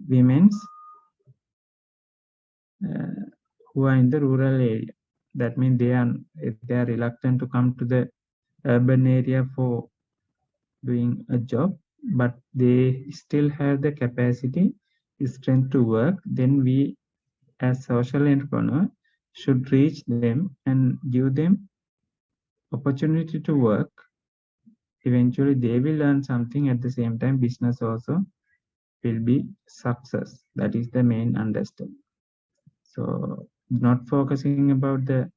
women's who are in the rural area. That means they are reluctant to come to the urban area for doing a job, but they still have the capacity, strength to work. Then we, as social entrepreneur, should reach them and give them opportunity to work. Eventually, they will learn something. At the same time, business also will be success. That is the main understanding. So, not focusing about the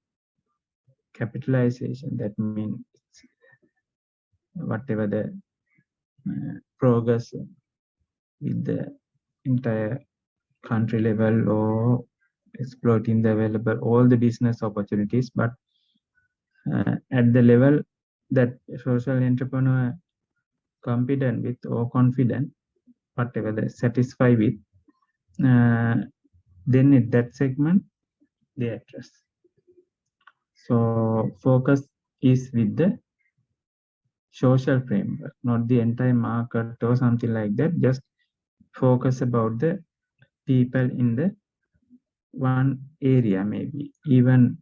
capitalization. That means whatever the progress with the entire country level or exploiting the available all the business opportunities, but at the level that social entrepreneur competent with or confident, whatever they satisfy with, then in that segment they address. So focus is with the social framework, not the entire market or something like that. Just focus about the people in the one area, maybe. Even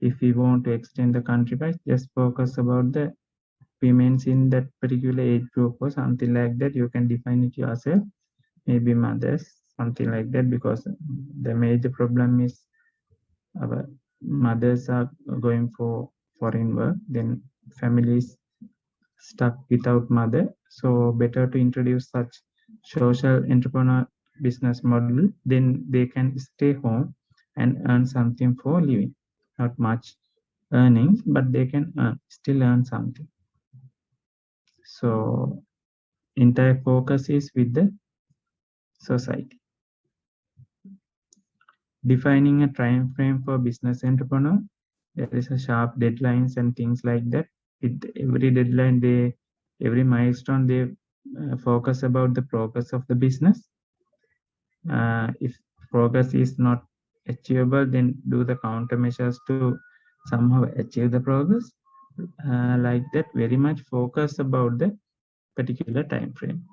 if we want to extend the country wise, just focus about the women in that particular age group or something like that. You can define it yourself, maybe mothers, something like that, because the major problem is our mothers are going for foreign work, then families stuck without mother. So better to introduce such social entrepreneur business model, then they can stay home and earn something for living. Not much earnings, but they can still earn something. So entire focus is with the society. Defining a time frame for business entrepreneur. There is a sharp deadlines and things like that. With every deadline, every milestone, they focus about the progress of the business. If progress is not achievable, then do the countermeasures to somehow achieve the progress. Like that, very much focus about the particular time frame.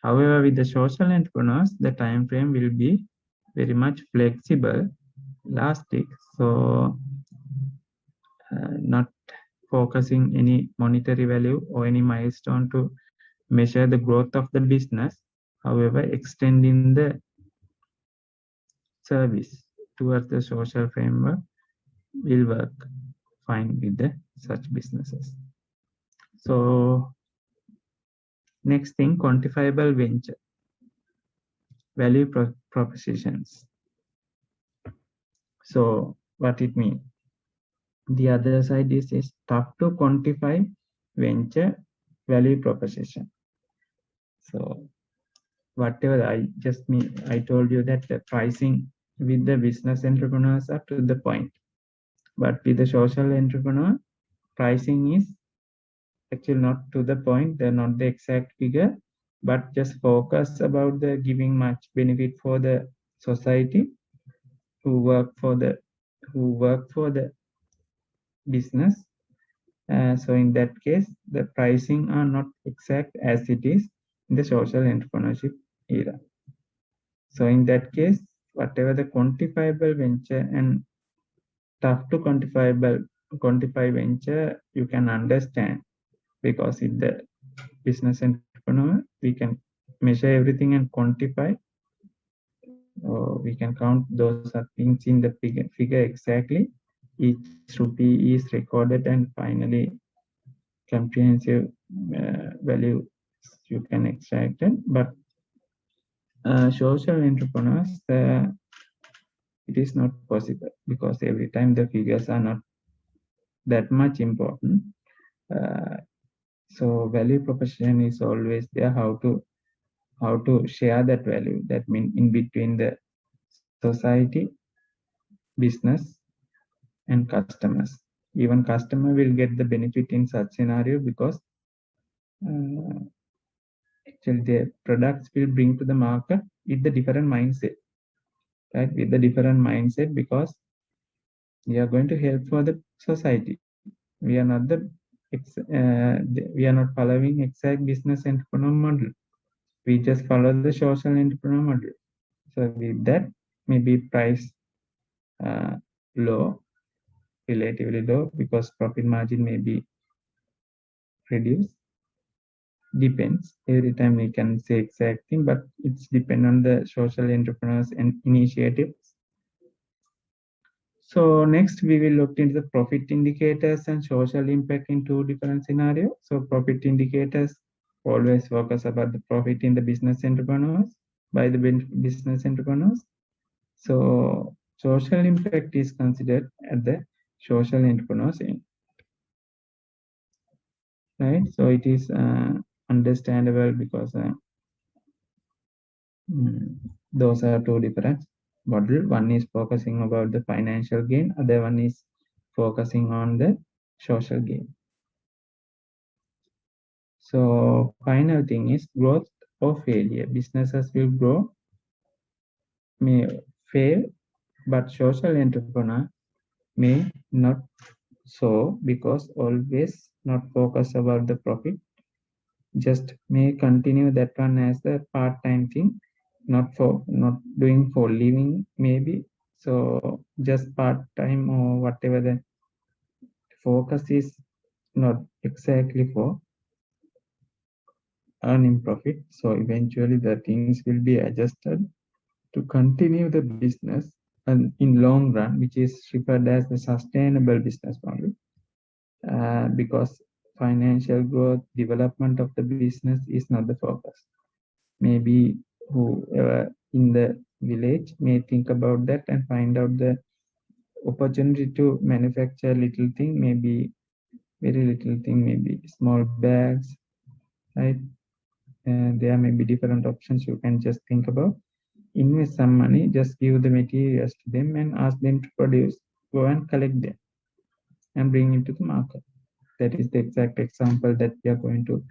However, with the social entrepreneurs, the time frame will be very much flexible, elastic. So not focusing any monetary value or any milestone to measure the growth of the business. However, extending the service towards the social framework will work fine with the such businesses. So next thing, quantifiable venture value propositions. So what it means? The other side is tough to quantify venture value proposition. So whatever I told you that the pricing with the business entrepreneurs are to the point, but with the social entrepreneur, pricing is actually not to the point. They're not the exact figure, but just focus about the giving much benefit for the society who work for the business. So in that case, the pricing are not exact as it is in the social entrepreneurship era. So in that case, whatever the quantifiable venture and tough to quantify venture, you can understand, because in the business entrepreneur, we can measure everything and quantify. We can count those things in the figure exactly. Each rupee is recorded, and finally comprehensive value you can extract it. But social entrepreneurs, it is not possible, because every time the figures are not that much important. So value proposition is always there. How to share that value. That means in between the society, business, and customers. Even customer will get the benefit in such scenario, because actually their products will bring to the market with the different mindset, right? With the different mindset, because we are going to help for the society. We are not we are not following exact business entrepreneur model. we just follow the social entrepreneur model. So with that, maybe price low, relatively low, because profit margin may be reduced. Depends. Every time we can say exact thing, but it's depend on the social entrepreneurs and initiatives. So next we will look into the profit indicators and social impact in two different scenarios. So profit indicators always focus about the profit in the business entrepreneurs by the business entrepreneurs. So social impact is considered at the social entrepreneurs end, right? So it is understandable because those are two different model. One is focusing about the financial gain, other one is focusing on the social gain. So final thing is growth or failure. Businesses will grow, may fail, but social entrepreneur may not so because always not focus about the profit. Just may continue that one as a part-time thing, not doing for living maybe. So just part-time or whatever the focus is not exactly for earning profit. So eventually the things will be adjusted to continue the business and in long run, which is referred as the sustainable business model, because financial growth, development of the business is not the focus. Maybe whoever in the village may think about that and find out the opportunity to manufacture little thing, maybe very little thing, maybe small bags, right? And there may be different options you can just think about. Invest some money, just give the materials to them and ask them to produce. Go and collect them and bring it to the market. That is the exact example that we are going to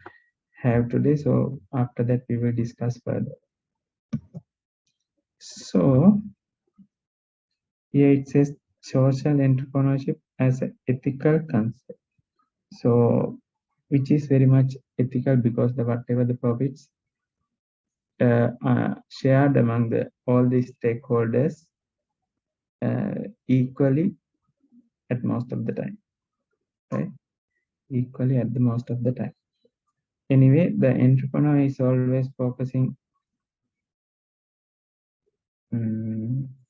have today. So after that, we will discuss further. So here it says social entrepreneurship as an ethical concept. So which is very much ethical because the whatever the profits shared among all the stakeholders equally at most of the time, right? Equally at the most of the time. Anyway, the entrepreneur is always focusing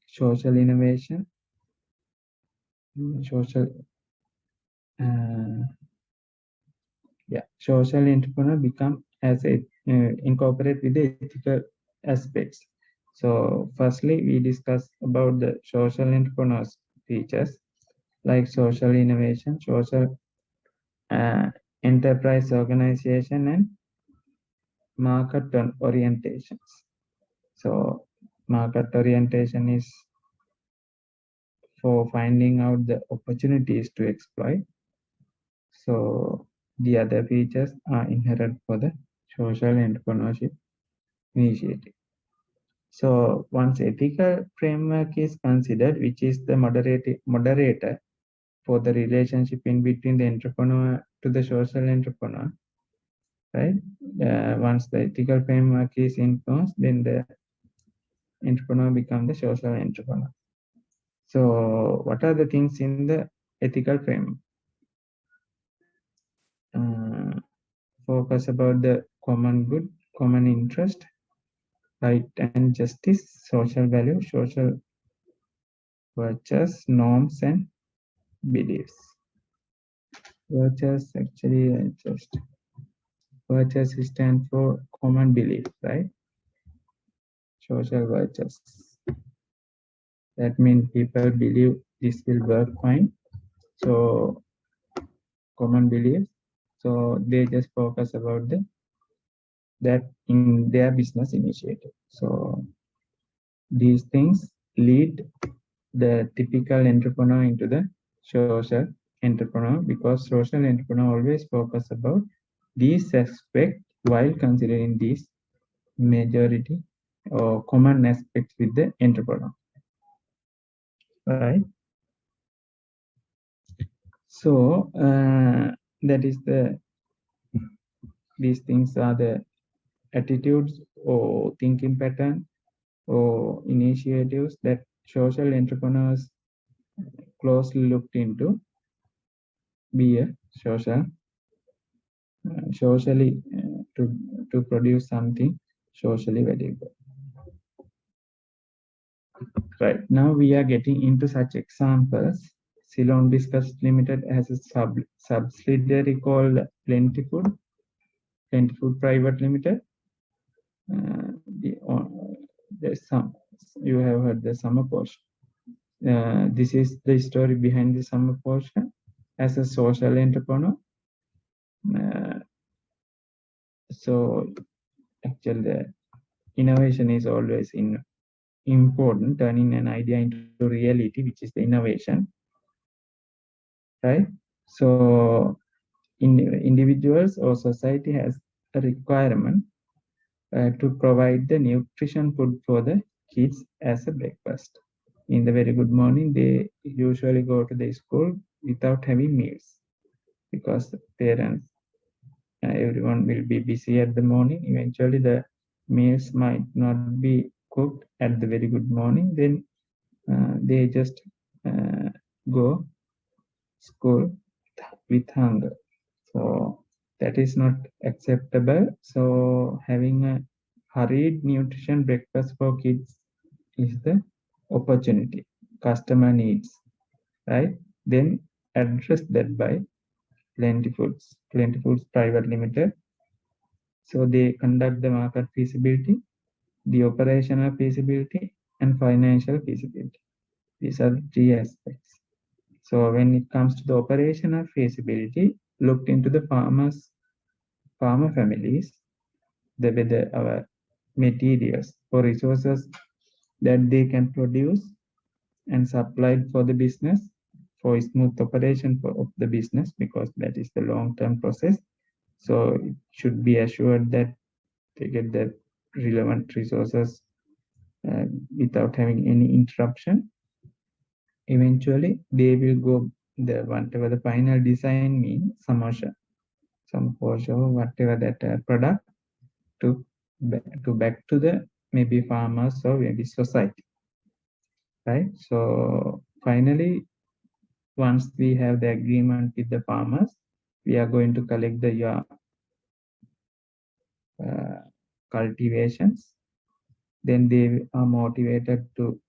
social innovation, social social entrepreneur become as a incorporate with the ethical aspects. So firstly, we discuss about the social entrepreneurs features like social innovation, social enterprise organization, and market orientations. So market orientation is for finding out the opportunities to exploit. So the other features are inherent for the social entrepreneurship initiative. So once ethical framework is considered, which is the moderator for the relationship in between the entrepreneur to the social entrepreneur, right? Once the ethical framework is influenced, then the entrepreneur becomes the social entrepreneur. So what are the things in the ethical framework? Focus about the common good, common interest, right and justice, social value, social virtues, norms, and beliefs. Virtues actually just virtues stand for common belief, right? Social virtues. That means people believe this will work fine. So common beliefs. So they just focus about that in their business initiative. So these things lead the typical entrepreneur into the social entrepreneur because social entrepreneur always focus about these aspects while considering these majority or common aspects with the entrepreneur, right? So that is these things are the attitudes or thinking pattern or initiatives that social entrepreneurs closely looked into be a socially to produce something socially valuable. Right now we are getting into such examples. Ceylon Biscuits Limited has a subsidiary called Plentyfood Private Limited. There's some, you have heard the summer portion. This is the story behind the summer portion. As a social entrepreneur, so actually the innovation is always important, turning an idea into reality, which is the innovation, right? So individuals or society has a requirement to provide the nutrition food for the kids as a breakfast. In the very good morning, they usually go to the school without having meals because parents, everyone will be busy at the morning. Eventually, the meals might not be cooked at the very good morning. Then they just go school with hunger. So that is not acceptable. So having a hurried nutrition breakfast for kids is the opportunity customer needs, right? Then address that by Plenty Foods Private Limited. So they conduct the market feasibility, the operational feasibility, and financial feasibility. These are the three aspects. So when it comes to the operational feasibility, looked into the farmer families, whether our materials or resources that they can produce and supply for the business for smooth operation of the business, because that is the long-term process. So it should be assured that they get the relevant resources without having any interruption. Eventually, they will go the whatever the final design means, some portion, whatever that product to back to the maybe farmers or maybe society, right? So finally, once we have the agreement with the farmers, we are going to collect the cultivations. Then they are motivated to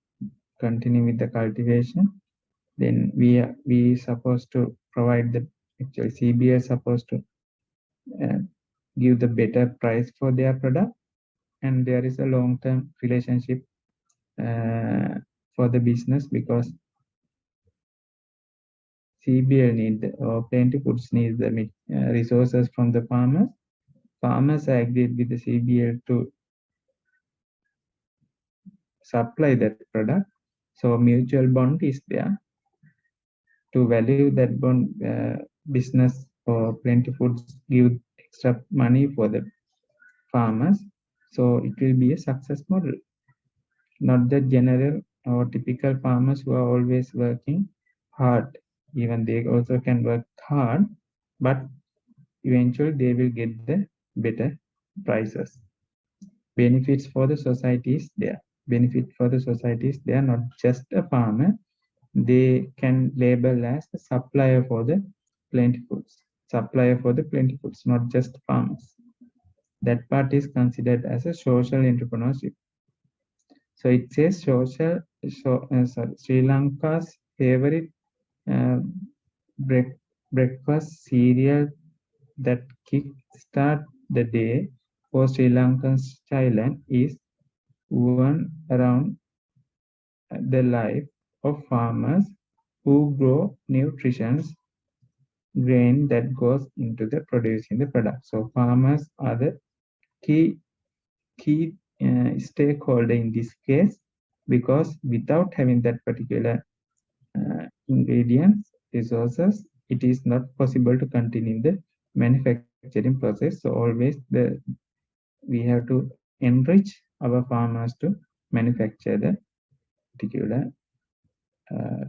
continue with the cultivation. Then we supposed to provide the actually CBA supposed to give the better price for their product, and there is a long-term relationship for the business, because CBL need or Plenty Foods needs the resources from the farmers. Farmers agreed with the CBL to supply that product. So mutual bond is there to value that bond. Business or Plenty Foods give extra money for the farmers. So it will be a success model, not the general or typical farmers who are always working hard. Even they also can work hard, but eventually they will get the better prices. Benefits for the society is there. Benefit for the society is there, not just a farmer. They can label as a supplier for the Plenty Foods. Supplier for the Plenty Foods, not just farmers. That part is considered as a social entrepreneurship. So it says Sri Lanka's favorite uh, breakfast cereal that kickstart the day for Sri Lankan Thailand is one around the life of farmers who grow nutritious grain that goes into the producing the product. So farmers are the key stakeholder in this case, because without having that particular ingredients, resources, it is not possible to continue the manufacturing process. So always we have to enrich our farmers to manufacture the particular uh,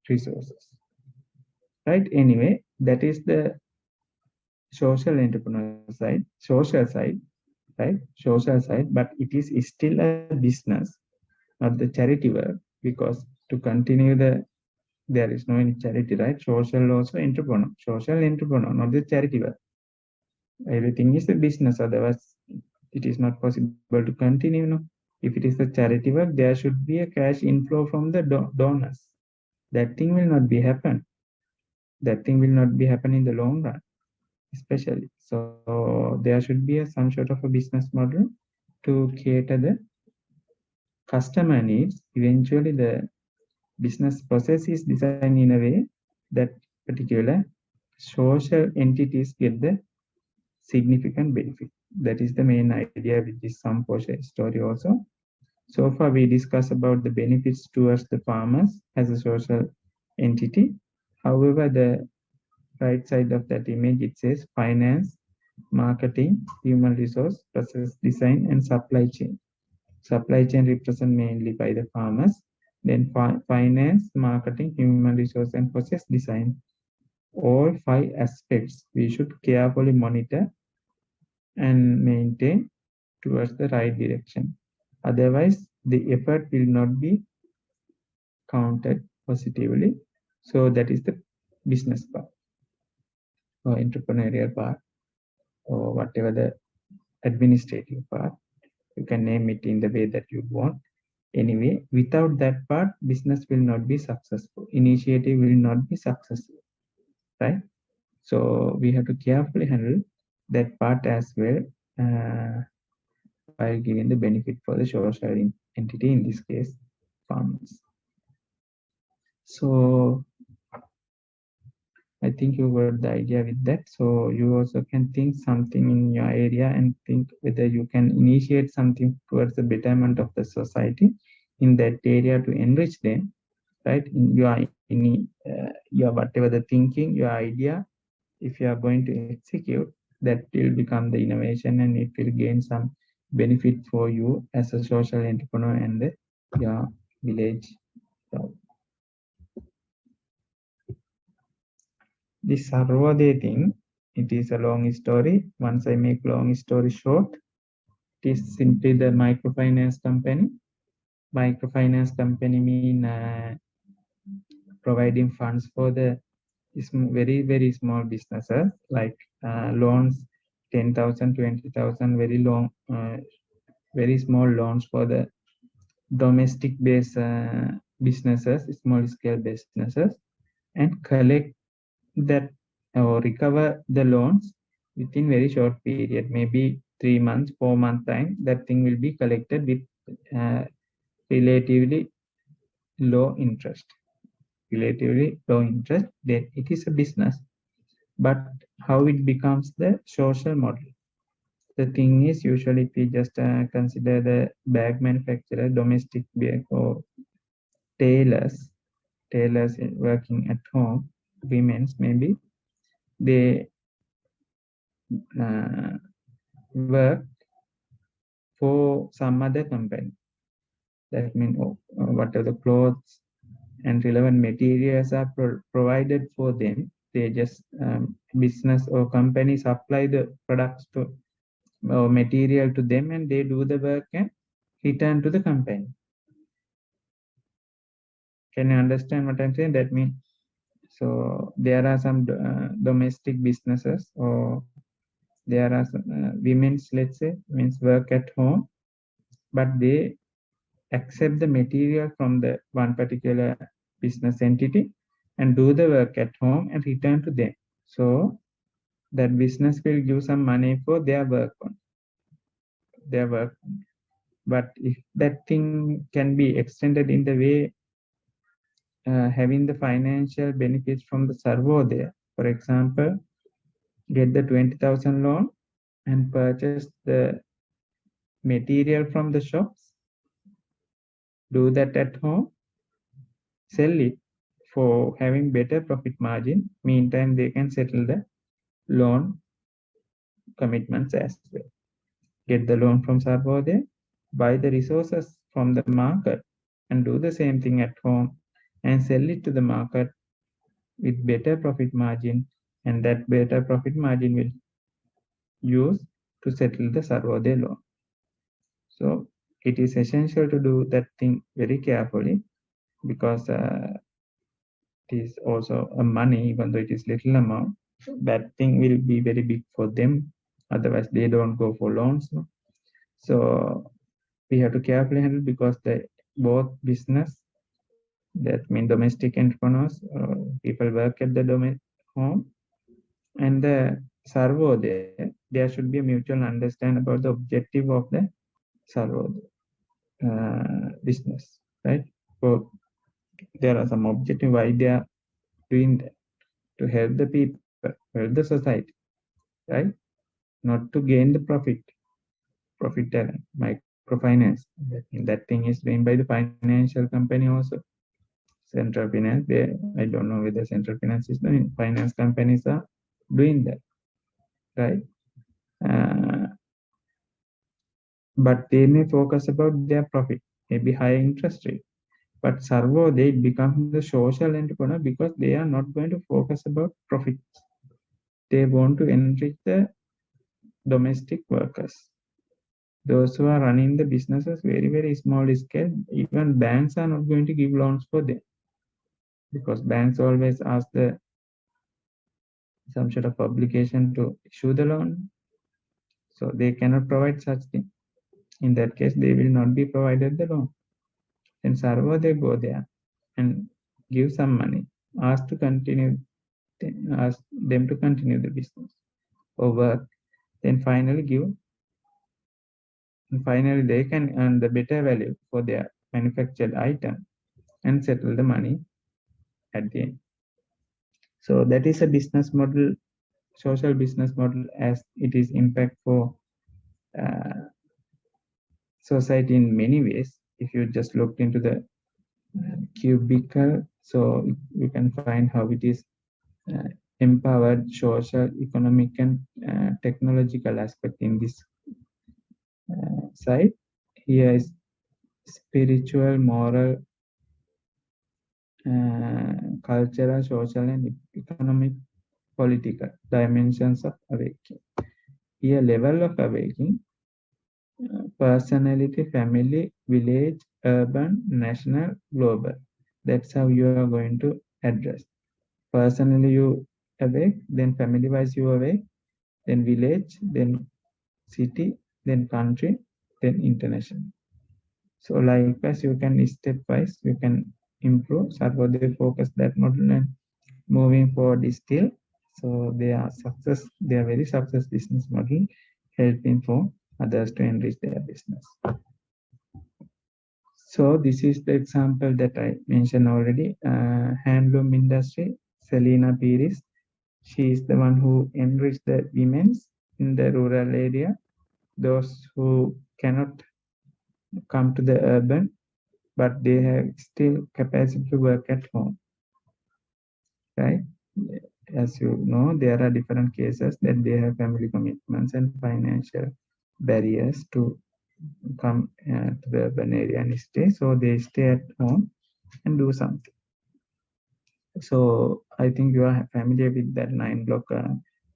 resources, right? Anyway, that is the social entrepreneur side, social side, right? Social side, but it is still a business, not the charity work, because to continue there is no any charity, right? Social also entrepreneur, social entrepreneur, not the charity work. Everything is a business, otherwise it is not possible to continue. No? If it is a charity work, there should be a cash inflow from the donors. That thing will not be happen. That thing will not be happen in the long run, especially. So there should be some sort of a business model to cater the customer needs. Eventually, the business process is designed in a way that particular social entities get the significant benefit. That is the main idea with this some story also. So far, we discussed about the benefits towards the farmers as a social entity. However, the right side of that image, it says finance, marketing, human resource, process design, and supply chain. Supply chain represented mainly by the farmers. Then finance, marketing, human resource, and process design. All 5 aspects we should carefully monitor and maintain towards the right direction. Otherwise, the effort will not be counted positively. So that is the business part or entrepreneurial part or whatever the administrative part. You can name it in the way that you want. Anyway, without that part, business will not be successful. Initiative will not be successful, right? So we have to carefully handle that part as well while giving the benefit for the social entity, in this case, farmers. So I think you got the idea with that. So you also can think something in your area and think whether you can initiate something towards the betterment of the society in that area to enrich them, right? In your whatever the thinking, your idea, if you are going to execute, that will become the innovation and it will gain some benefit for you as a social entrepreneur and your village. So, this Sarvodaya thing, it is a long story. Once I make long story short, it is simply the microfinance company. Microfinance company mean providing funds for the very, very small businesses, like loans, 10,000, 20,000, very long, very small loans for the domestic based businesses, small scale businesses, and collect that or recover the loans within very short period, maybe 3 months, 4 month time. That thing will be collected with relatively low interest. Relatively low interest, then it is a business. But how it becomes the social model? The thing is, usually if we just consider the bag manufacturer, domestic bag or tailors working at home, women's maybe, they work for some other company. That means whatever the clothes and relevant materials are provided for them, they just business or company supply the products to or material to them, and they do the work and return to the company. Can you understand what I'm saying? That means, so there are some domestic businesses, or there are some women's, let's say, means work at home, but they accept the material from the one particular business entity and do the work at home and return to them. So that business will give some money for their work on their work. But if that thing can be extended in the way having the financial benefits from the Sarvodaya, for example, get the 20,000 loan and purchase the material from the shops, do that at home, sell it for having better profit margin. Meantime, they can settle the loan commitments as well. Get the loan from Sarvodaya, buy the resources from the market, and do the same thing at home and sell it to the market with better profit margin, and that better profit margin will use to settle the Sarvodaya loan. So it is essential to do that thing very carefully, because it is also a money, even though it is little amount. That thing will be very big for them. Otherwise, they don't go for loans. No? So we have to carefully handle, because the both business, that mean domestic entrepreneurs, people work at the home, and the Sarvodaya, there should be a mutual understanding about the objective of the Sarvodaya business, right? So there are some objective why they are doing that, to help the people, help the society, right? Not to gain the profit talent, microfinance. That thing is doing by the financial company also. Central finance, I don't know whether central finance is doing. Finance companies are doing that, right? But they may focus about their profit, maybe higher interest rate. But Servo, they become the social entrepreneur because they are not going to focus about profits. They want to enrich the domestic workers. Those who are running the businesses very, very small scale, even banks are not going to give loans for them, because banks always ask some sort of obligation to issue the loan. So they cannot provide such thing. In that case, they will not be provided the loan. Then Servo, they go there and give some money, ask them to continue the business or work, then finally they can earn the better value for their manufactured item and settle the money at the end. So that is a business model, social business model, as it is impact for society in many ways. If you just looked into the cubicle, so you can find how it is empowered social, economic, and technological aspect in this side. Here is spiritual, moral, cultural, social, and economic, political dimensions of awakening. Here, level of awakening, personality, family, village, urban, national, global. That's how you are going to address. Personally, you awake, then family-wise you awake, then village, then city, then country, then international. So likewise, you can stepwise, you can improve. Sarvodaya focus that model and moving forward is still. So they are very success business model, helping for others to enrich their business. So this is the example that I mentioned already. Handloom industry, Selina Piris. She is the one who enriched the women's in the rural area, those who cannot come to the urban, but they have still capacity to work at home, right? As you know, there are different cases that they have family commitments and financial barriers to come to the urban area and stay. So they stay at home and do something. So I think you are familiar with that 9-block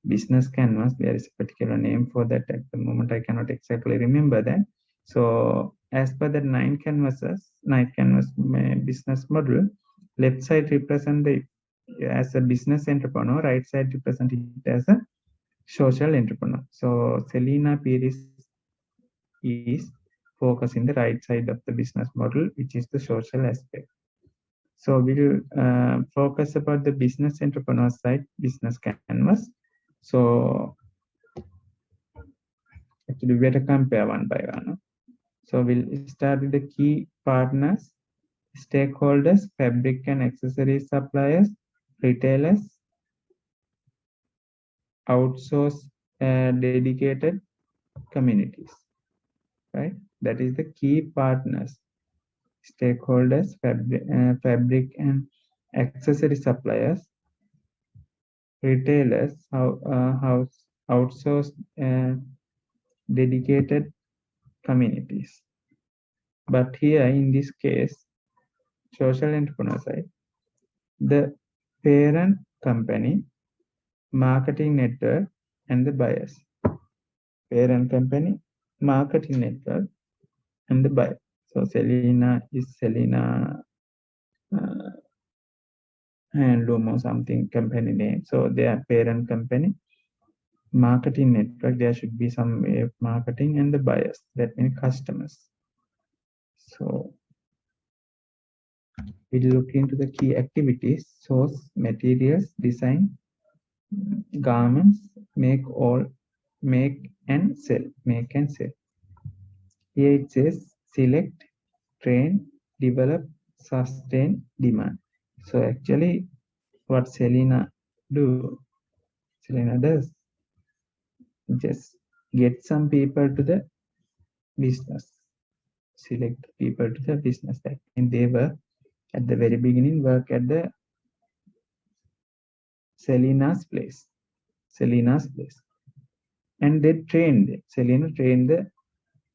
business canvas. There is a particular name for that. At the moment, I cannot exactly remember that. So as per the 9 canvas business model, left side represent as a business entrepreneur, right side represent it as a social entrepreneur. So Selina Piris is focusing the right side of the business model, which is the social aspect. So we'll focus about the business entrepreneur side, business canvas. So actually we better compare one by one. So we'll start with the key partners, stakeholders, fabric and accessories suppliers, retailers, outsource dedicated communities, right? That is the key partners, stakeholders, fabric and accessory suppliers, retailers, outsourced dedicated communities. But here in this case, social entrepreneur side, the parent company, marketing network, and the buyers. parent company, marketing network, and the buyer. So Selena is Selena Handloom or something company name. So their parent company, marketing network, there should be some way of marketing, and the buyers, that means customers. So we look into the key activities: source materials, design garments, make and sell. Here it says select, train, develop, sustain, demand. So actually what Selena does just get some people to the business, select people to the business. That means they were at the very beginning work at the Selena's place, and they trained them. Selena trained the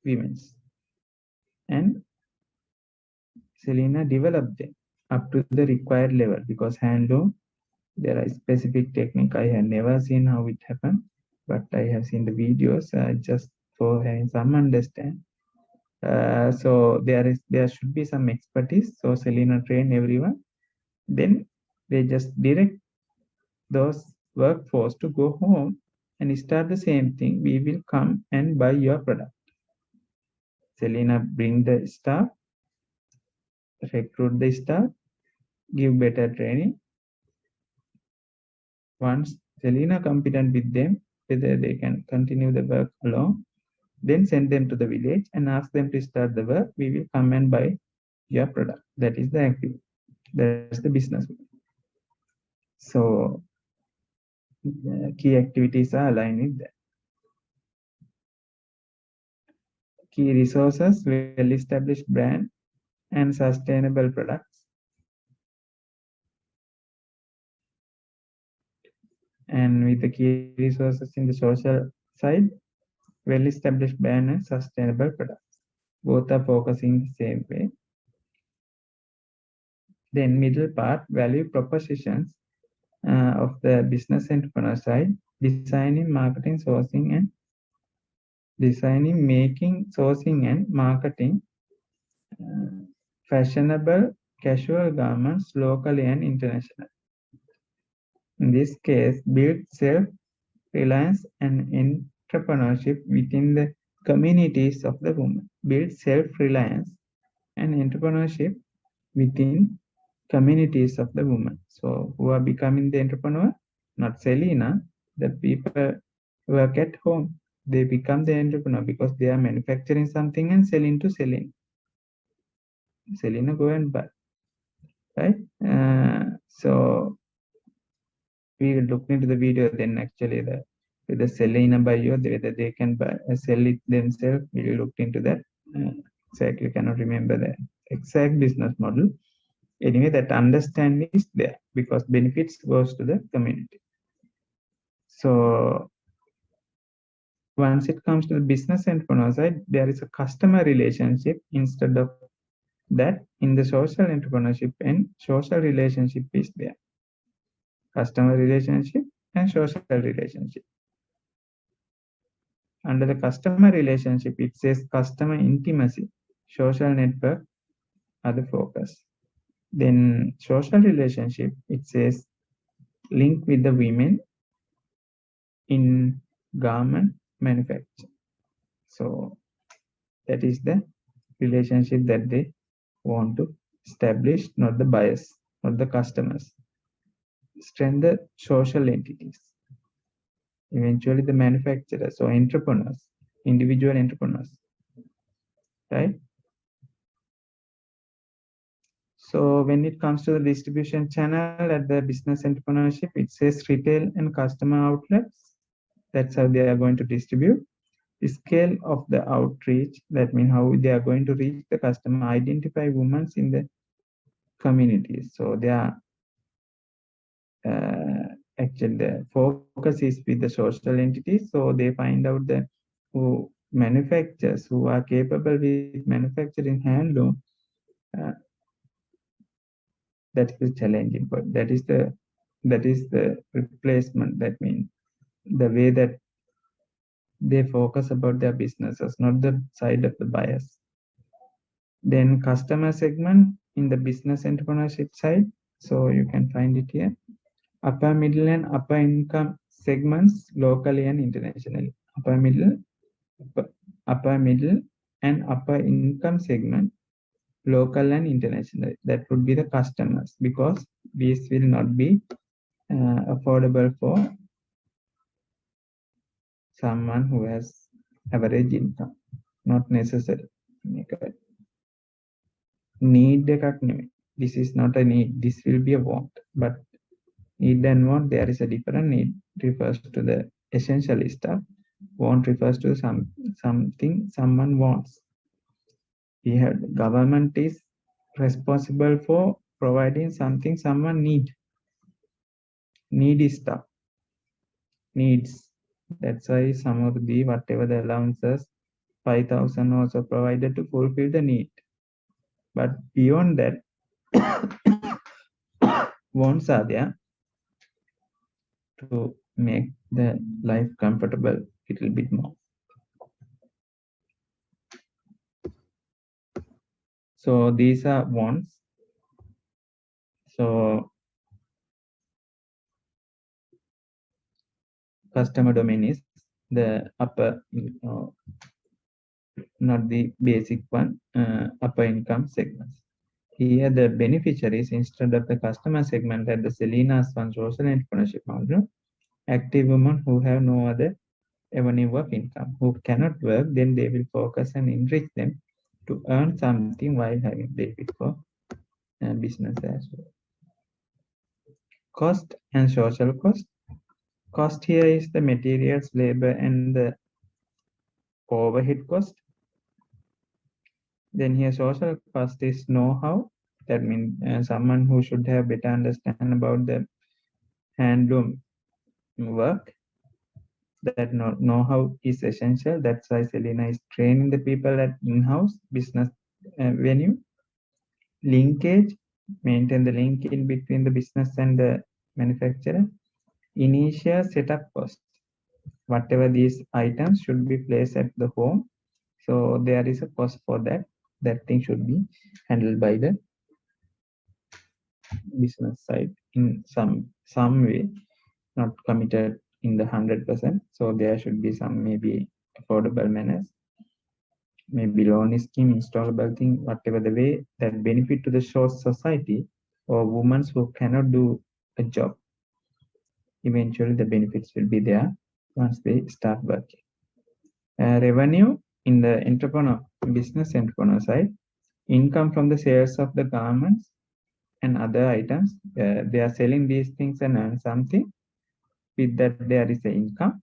women's, and Selena developed them up to the required level, because handloom there are specific technique. I have never seen how it happened, but I have seen the videos just for having some understand. So there should be some expertise. So Selena trained everyone. Then they just direct those workforce to go home and start the same thing. We will come and buy your product. Selena bring the staff, recruit the staff, give better training. Once Selena competent with them, whether they can continue the work alone, then send them to the village and ask them to start the work. We will come and buy your product. That is the activity. That's the business. So key activities are aligned with that. Key resources, well-established brand and sustainable products. And with the key resources in the social side, well-established brand and sustainable products. Both are focusing the same way. Then middle part, value propositions of the business entrepreneur side, designing, making, sourcing and marketing fashionable casual garments locally and internationally. In this case, build self-reliance and entrepreneurship within the communities of the women. Build self-reliance and entrepreneurship within communities of the women. So who are becoming the entrepreneur? Not Selena. The people work at home. They become the entrepreneur because they are manufacturing something and selling to Selena. Selena go and buy, right? So we will look into the video. Then actually the Selena buyer, whether they can buy, sell it themselves. We will look into that. Exactly cannot remember the exact business model. Anyway, that understanding is there because benefits goes to the community. So once it comes to the business entrepreneur side, there is a customer relationship instead of that. In the social entrepreneurship, and social relationship is there. Customer relationship and social relationship. Under the customer relationship, it says customer intimacy, social network are the focus. Then social relationship, it says link with the women in garment manufacture. So that is the relationship that they want to establish, not the buyers, not the customers. Strengthen social entities. Eventually the manufacturers or entrepreneurs, individual entrepreneurs, right? So when it comes to the distribution channel at the business entrepreneurship, it says retail and customer outlets. That's how they are going to distribute. The scale of the outreach, that means how they are going to reach the customer, identify women in the communities. So they are actually the focus is with the social entities. So they find out the who manufacturers who are capable with manufacturing handloom. That is the challenging point. That is the replacement. That means the way that they focus about their businesses, not the side of the buyers. Then customer segment in the business entrepreneurship side. So you can find it here. Upper middle and upper income segments locally and internationally. Upper middle and upper income segment local and international. That would be the customers, because these will not be affordable for someone who has average income. Not necessary. Need එකක් නෙමෙයි. This is not a need. This will be a want. But need and want, there is a different. Need refers to the essential stuff. Want refers to something someone wants. Here, government is responsible for providing something someone need. Need is stuff. Needs. That's why some of the whatever the allowances, 5,000 also provided to fulfill the need. But beyond that, wants are there to make the life comfortable a little bit more. So these are wants. So customer domain is the upper, not the basic one, upper income segments. Here the beneficiaries, instead of the customer segment at the Selena's One social entrepreneurship model, active women who have no other avenue of income, who cannot work, then they will focus and enrich them to earn something while having benefit for business as well. Cost and social cost. Cost here is the materials, labor, and the overhead cost. Then here social cost is know-how. That means someone who should have better understand about the handloom work. That know-how is essential. That's why Selena is training the people at in-house business venue. Linkage, maintain the link in between the business and the manufacturer. Initial setup cost. Whatever these items should be placed at the home. So there is a cost for that. That thing should be handled by the business side in some way, not committed in the 100%. So there should be some maybe affordable manners, maybe loan scheme, installable thing, whatever the way that benefit to the short society or women who cannot do a job. Eventually the benefits will be there once they start working. Revenue in the business entrepreneur side, income from the sales of the garments and other items. They are selling these things and earn something. With that, there is the income.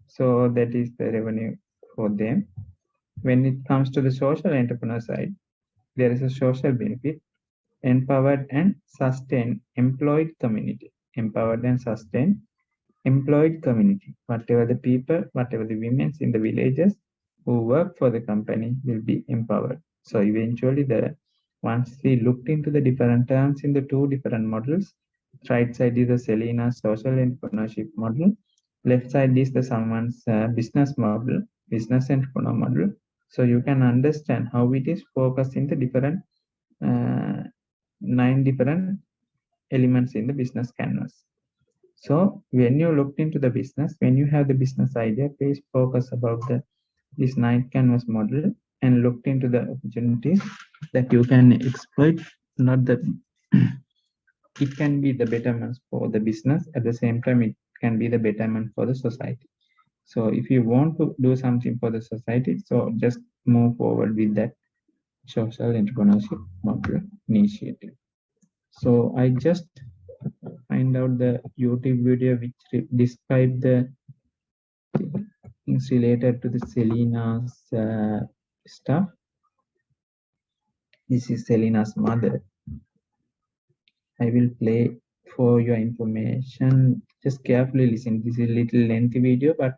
So that is the revenue for them. When it comes to the social entrepreneur side, there is a social benefit, empowered and sustained employed community. Empowered and sustained employed community. Whatever the people, whatever the women in the villages who work for the company will be empowered. So eventually, once we looked into the different terms in the two different models, right side is the Selena's social entrepreneurship model, left side is the someone's business model, business entrepreneur model. So you can understand how it is focused in the different 9 different elements in the business canvas. So when you looked into the business, when you have the business idea, please focus about this 9 canvas model and looked into the opportunities that you can exploit. Not that it can be the betterment for the business, at the same time it can be the betterment for the society. So if you want to do something for the society, so just move forward with that social entrepreneurship model initiative. So I just find out the YouTube video which describe the things related to the Selena's stuff. This is Selena's mother. I will play for your information. Just carefully listen. This is a little lengthy video, but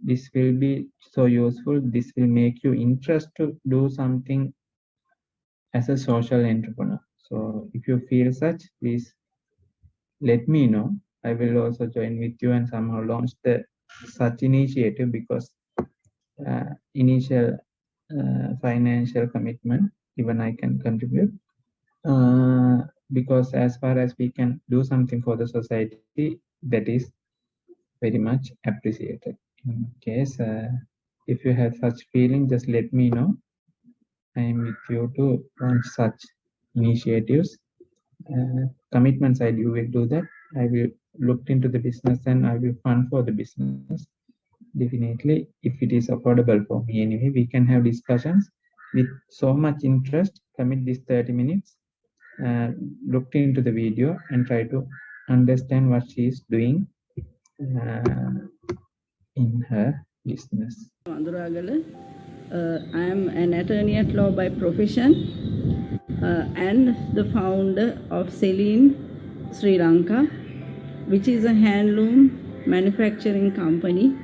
this will be so useful. This will make you interested to do something as a social entrepreneur. So if you feel such, please let me know. I will also join with you and somehow launch the such initiative, because initial financial commitment, even I can contribute. Because as far as we can do something for the society, that is very much appreciated. In case if you have such feeling, just let me know. I am with you to launch such initiatives. Commitment side, you will do that. I will look into the business and I will fund for the business. Definitely, if it is affordable for me anyway, we can have discussions with so much interest. Commit this 30 minutes, look into the video and try to understand what she is doing in her business. I am an attorney at law by profession and the founder of Celine Sri Lanka, which is a handloom manufacturing company.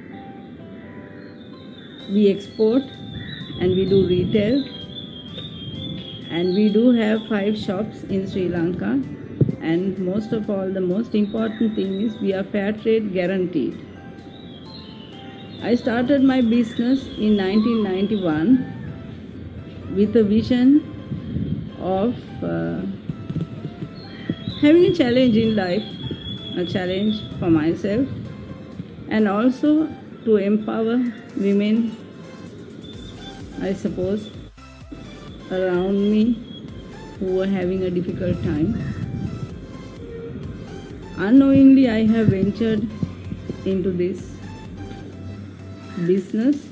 We export and we do retail, and we do have 5 shops in Sri Lanka, and most of all, the most important thing is we are fair trade guaranteed. I started my business in 1991 with a vision of having a challenge in life, a challenge for myself, and also to empower women, I suppose, around me who were having a difficult time. Unknowingly, I have ventured into this business.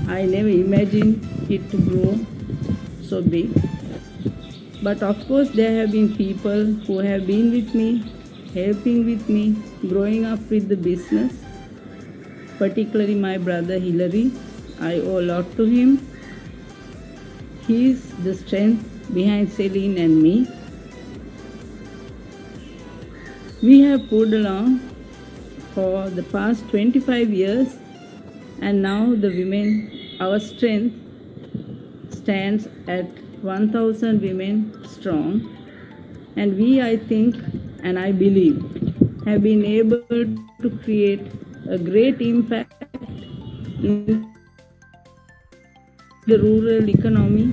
I never imagined it to grow so big. But of course, there have been people who have been with me, helping with me, growing up with the business, particularly my brother Hilary. I owe a lot to him. He is the strength behind Celine and me. We have pulled along for the past 25 years, and now the women, our strength stands at 1,000 women strong, and we, I think, and I believe, have been able to create a great impact in the rural economy,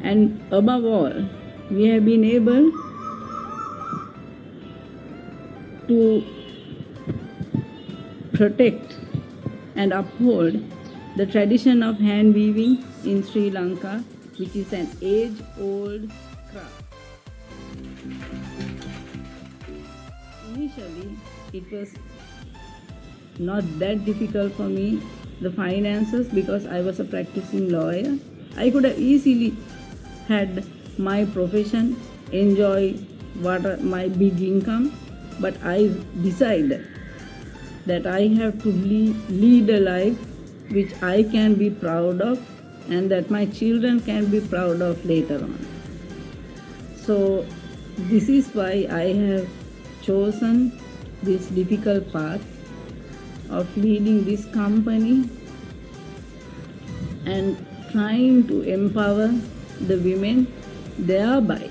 and above all, we have been able to protect and uphold the tradition of hand weaving in Sri Lanka, which is an age-old craft. Initially, it was not that difficult for me, the finances, because I was a practicing lawyer. I could have easily had my profession, enjoy my big income, but I decided that I have to lead a life which I can be proud of and that my children can be proud of later on. So this is why I have chosen this difficult path of leading this company and trying to empower the women, thereby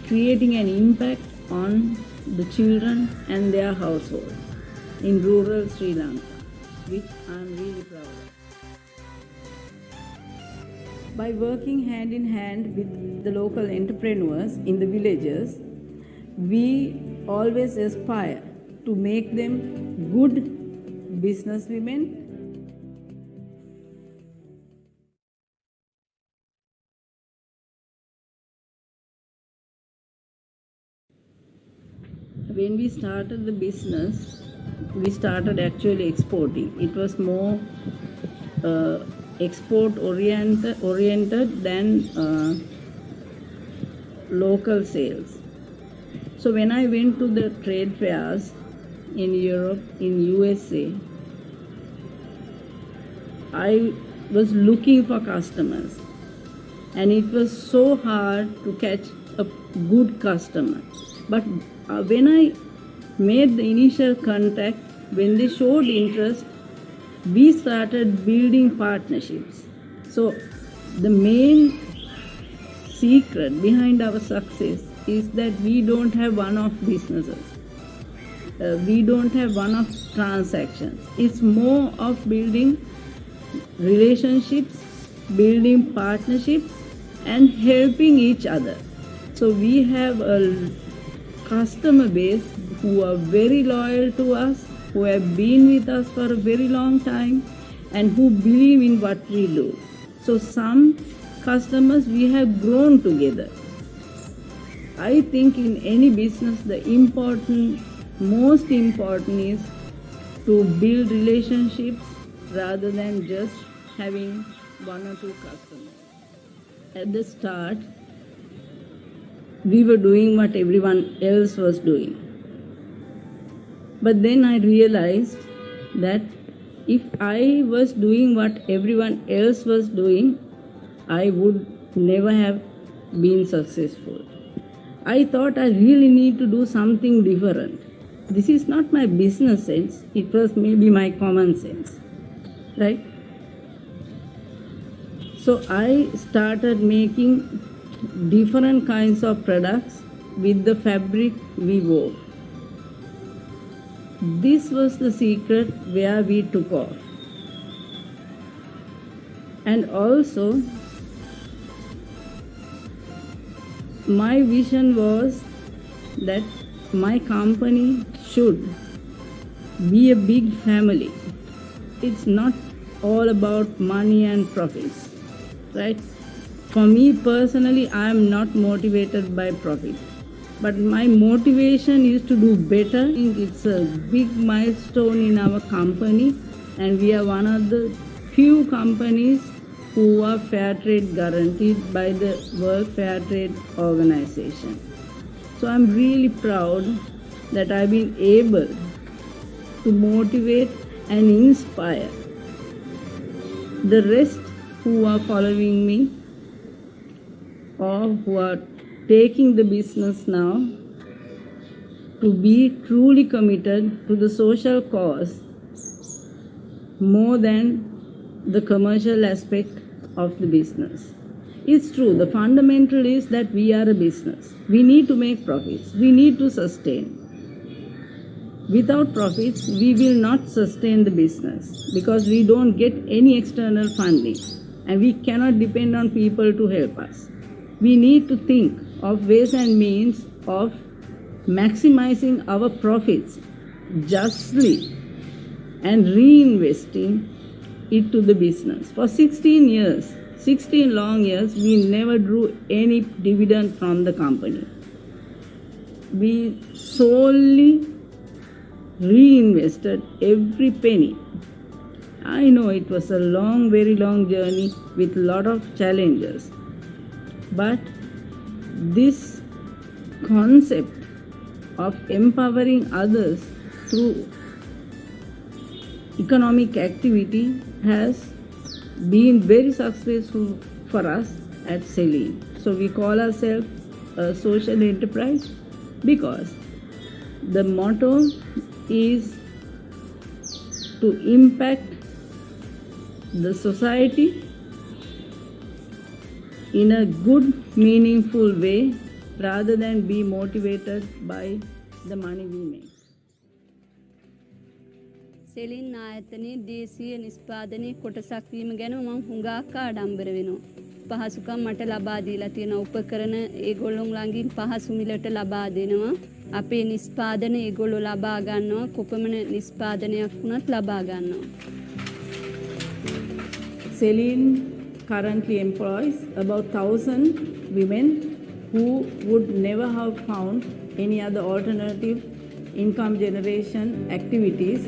creating an impact on the children and their households in rural Sri Lanka, which I am really proud of. By working hand in hand with the local entrepreneurs in the villages, we always aspire to make them good business women. When we started the business, we started actually exporting. It was more export oriented than local sales. So when I went to the trade fairs in Europe, in USA, I was looking for customers, and it was so hard to catch a good customer. But when I made the initial contact, when they showed interest, we started building partnerships. So the main secret behind our success is that we don't have one-off businesses. We don't have one-off transactions. It's more of building relationships, building partnerships, and helping each other. So we have a customer base who are very loyal to us, who have been with us for a very long time, and who believe in what we do. So some customers we have grown together. I think in any business the most important is to build relationships rather than just having one or two customers. At the start, we were doing what everyone else was doing. But then I realized that if I was doing what everyone else was doing, I would never have been successful. I thought I really need to do something different. This is not my business sense, it was maybe my common sense, right? So I started making different kinds of products with the fabric we wove. This was the secret where we took off. And also, my vision was that my company should be a big family. It's not all about money and profits, right? For me personally, I am not motivated by profit. But my motivation is to do better. I think it's a big milestone in our company, and we are one of the few companies who are fair trade guaranteed by the World Fair Trade Organization. So I'm really proud that I've been able to motivate and inspire the rest who are following me or who are taking the business now to be truly committed to the social cause more than the commercial aspect of the business. It's true, the fundamental is that we are a business. We need to make profits. We need to sustain. Without profits, we will not sustain the business because we don't get any external funding and we cannot depend on people to help us. We need to think of ways and means of maximizing our profits justly and reinvesting it to the business. For 16 long years, we never drew any dividend from the company. We solely reinvested every penny. I know it was a long, very long journey with a lot of challenges. But this concept of empowering others through economic activity has been very successful for us at Celine. So we call ourselves a social enterprise because the motto is to impact the society in a good, meaningful way rather than be motivated by the money we make. Selling ආයතනයේ දේශීය නිෂ්පාදනයේ කොටසක් වීම ගැන මම හුඟක් ආඩම්බර වෙනවා. පහසුකම් මට ලබා දීලා තියෙන උපකරණ ඒගොල්ලෝ ළඟින් පහසු මිලට ලබා දෙනවා. අපේ නිෂ්පාදන ඒගොල්ලෝ ලබා ගන්නවා. කොපමණ නිෂ්පාදනයක් වුණත් ලබා ගන්නවා. Celine currently employs about 1,000 women who would never have found any other alternative income generation activities.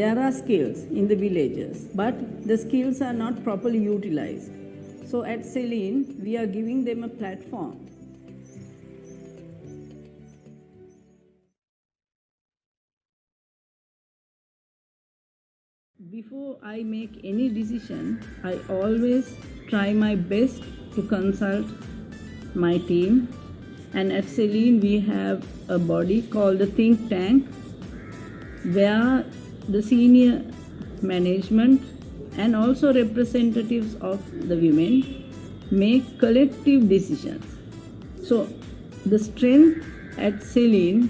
There are skills in the villages, but the skills are not properly utilized. So at Celine, we are giving them a platform. Before I make any decision, I always try my best to consult my team. And at Celine, we have a body called the think tank, where the senior management and also representatives of the women make collective decisions. So the strength at Celine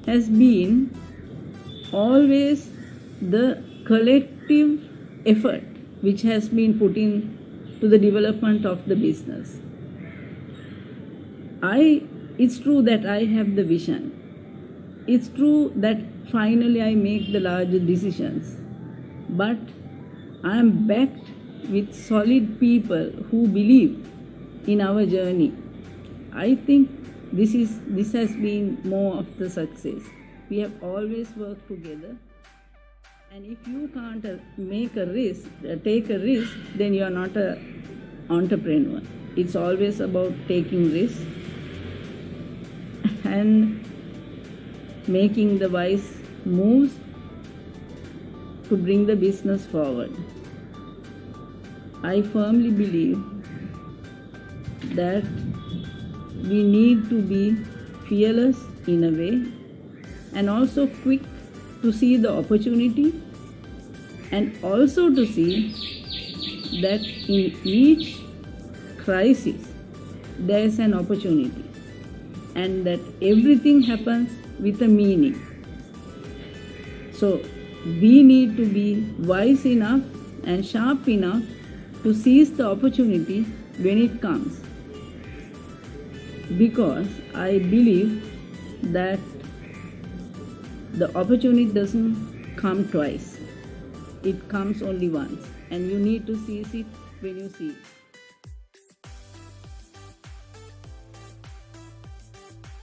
has been always the collective effort which has been put in to the development of the business. It's true that I have the vision. It's true that finally I make the larger decisions. But I am backed with solid people who believe in our journey. I think this has been more of the success. We have always worked together. And if you can't take a risk, then you are not an entrepreneur. It's always about taking risks and making the wise moves to bring the business forward. I firmly believe that we need to be fearless in a way and also quick to see the opportunity and also to see that in each crisis there is an opportunity and that everything happens with a meaning. So we need to be wise enough and sharp enough to seize the opportunity when it comes. Because I believe that the opportunity doesn't come twice. It comes only once, and you need to seize it when you see it.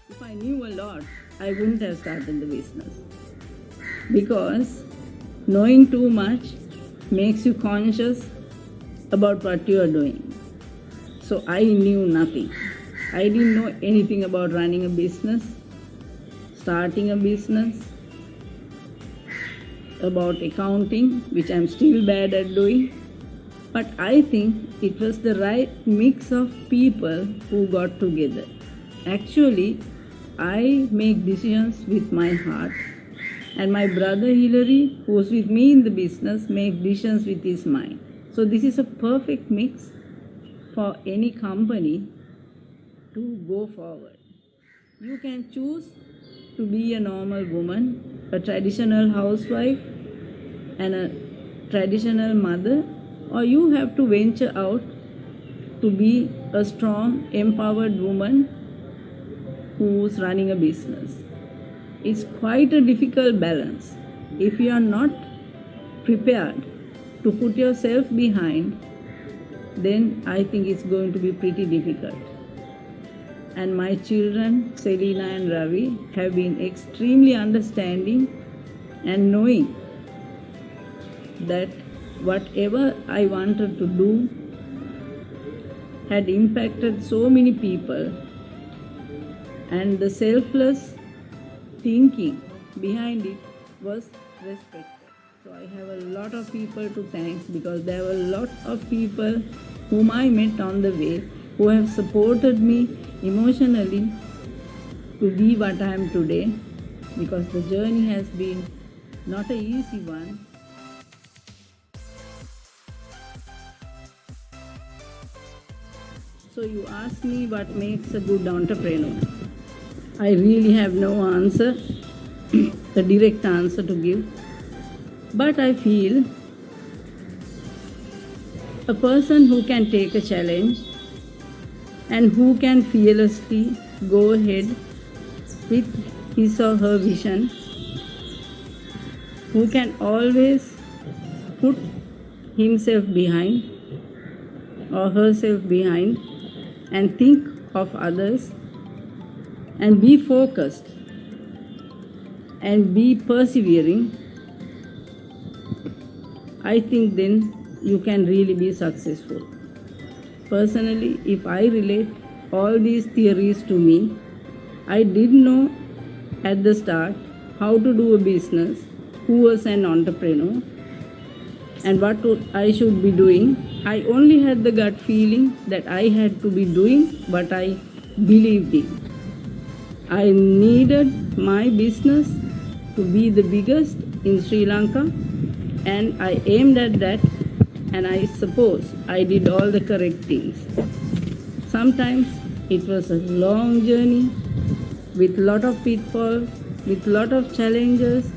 If I knew a lot, I wouldn't have started the business. Because knowing too much makes you conscious about what you are doing. So I knew nothing. I didn't know anything about running a business, starting a business, about accounting, which I'm still bad at doing. But I think it was the right mix of people who got together. Actually, I make decisions with my heart, and my brother Hilary, who's with me in the business, makes decisions with his mind. So this is a perfect mix for any company to go forward. You can choose to be a normal woman, a traditional housewife, and a traditional mother, or you have to venture out to be a strong, empowered woman who's running a business. It's quite a difficult balance. If you are not prepared to put yourself behind, then I think it's going to be pretty difficult. And my children, Selina and Ravi, have been extremely understanding and knowing that whatever I wanted to do had impacted so many people, and the selfless thinking behind it was respected. So I have a lot of people to thank, because there were a lot of people whom I met on the way who have supported me emotionally to be what I am today, because the journey has been not an easy one. So you ask me what makes a good entrepreneur. I really have no answer, a direct answer to give. But I feel a person who can take a challenge and who can fearlessly go ahead with his or her vision, who can always put himself behind or herself behind and think of others and be focused and be persevering, I think then you can really be successful. Personally, if I relate all these theories to me, I didn't know at the start how to do a business, who was an entrepreneur, and what I should be doing. I only had the gut feeling that I had to be doing what I believed in. I needed my business to be the biggest in Sri Lanka, and I aimed at that, and I suppose I did all the correct things. Sometimes it was a long journey, with lot of pitfalls, with lot of challenges,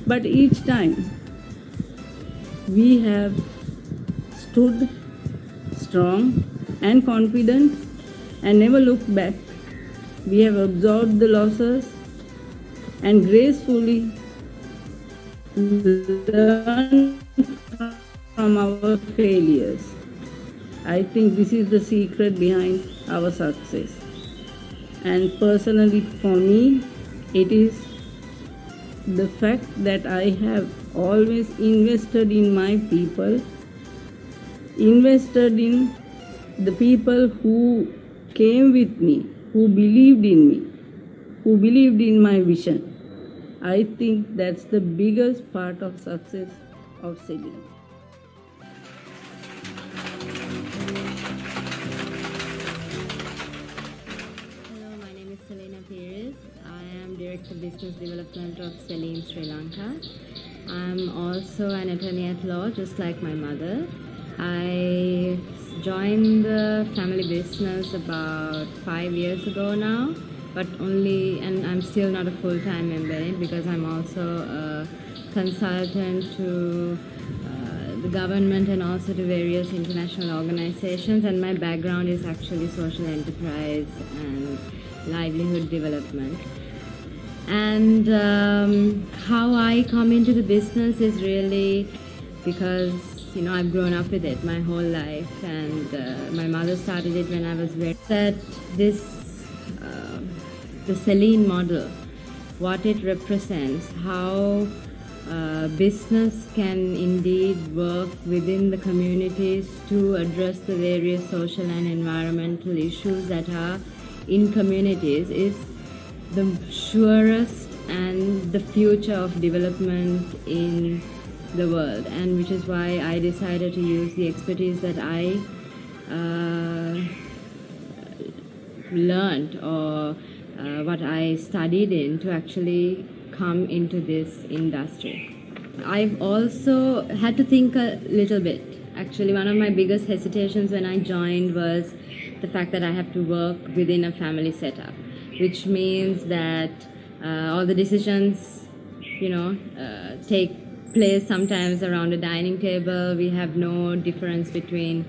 but each time we have stood strong and confident and never looked back. We have absorbed the losses and gracefully learned from our failures. I think this is the secret behind our success. And personally, for me, it is the fact that I have always invested in my people, invested in the people who came with me, who believed in me, who believed in my vision. I think that's the biggest part of success of selling. Hello, my name is Selena Perez. I am Director of Business Development of Celine Sri Lanka. I'm also an attorney at law, just like my mother. I joined the family business about 5 years ago now, but and I'm still not a full-time member in it because I'm also a consultant to the government and also to various international organizations, and my background is actually social enterprise and livelihood development. And how I come into the business is really because I've grown up with it my whole life, and my mother started it when I was very that the Celine model, what it represents, how business can indeed work within the communities to address the various social and environmental issues that are in communities, is the surest and the future of development in the world, and which is why I decided to use the expertise that I learned or what I studied in to actually come into this industry. I've also had to think a little bit. Actually, one of my biggest hesitations when I joined was the fact that I have to work within a family setup, which means that all the decisions, take place sometimes around a dining table. We have no difference between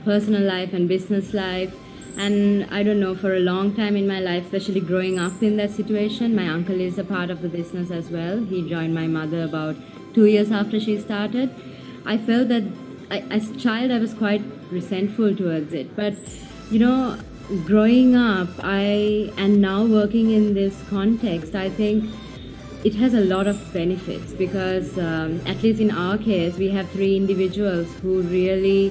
personal life and business life. And I don't know, for a long time in my life, especially growing up in that situation, my uncle is a part of the business as well. He joined my mother about 2 years after she started. I felt that as a child I was quite resentful towards it. But, growing up, and now working in this context, I think it has a lot of benefits because, at least in our case, we have 3 individuals who really